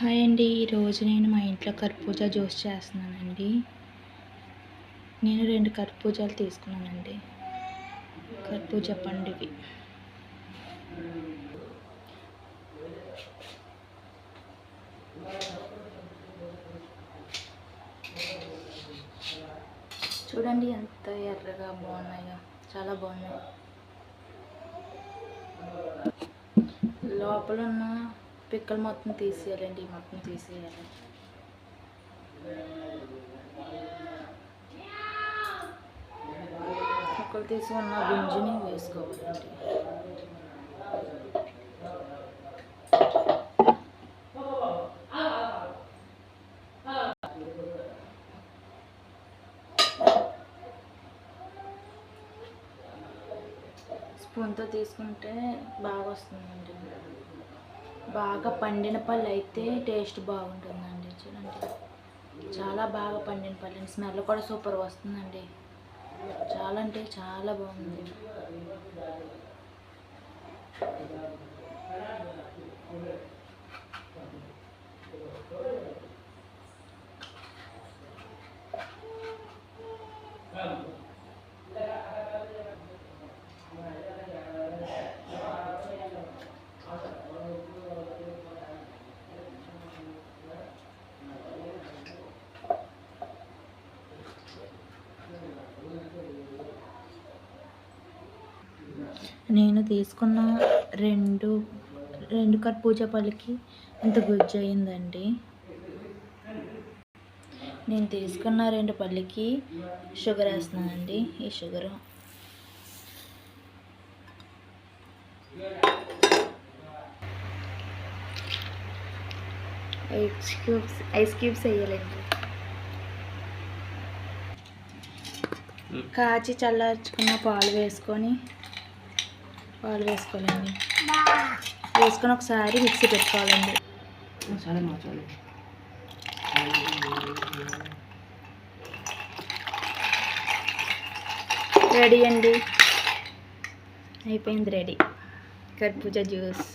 Hi అండి. ఈరోజు నేను మా ఇంట్లో కర్బూజా జ్యూస్ చేస్తున్నానండి. నేను 2 కర్బూజాలు తీసుకున్నానండి. కర్బూజా పండువి. చూడండి ఎంత ఎర్రగా బాగున్నాయో, చాలా బాగున్నాయి. లోపల ఉన్న పిక్కలు మొత్తం తీసేయాలండి, మొత్తం తీసేయాలి. పిక్కలు తీసి ఉన్న గుంజుని వేసుకోవాలండి. స్పూన్తో తీసుకుంటే బాగా వస్తుందండి. బాగా పండిన పళ్ళు అయితే టేస్ట్ బాగుంటుందండి. చూడండి, చాలా బాగా పండిన పళ్ళు, స్మెల్ కూడా సూపర్ వస్తుందండి. చాలా అంటే చాలా బాగుంది. నేను తీసుకున్న రెండు కర్బూజా పళ్ళకి ఇంత గుజ్జు అయిందండి. నేను తీసుకున్న 2 పళ్ళకి షుగర్ వేస్తున్నానండి. ఈ షుగరు ఐస్ క్యూబ్స్ వేయాలండి. కాచి చల్లార్చుకున్న పాలు వేసుకోవాలండి. వేసుకొని ఒకసారి మిక్సీ పెట్టుకోవాలండి. రెడీ అండి, అయిపోయింది. రెడీ కర్బూజా జ్యూస్.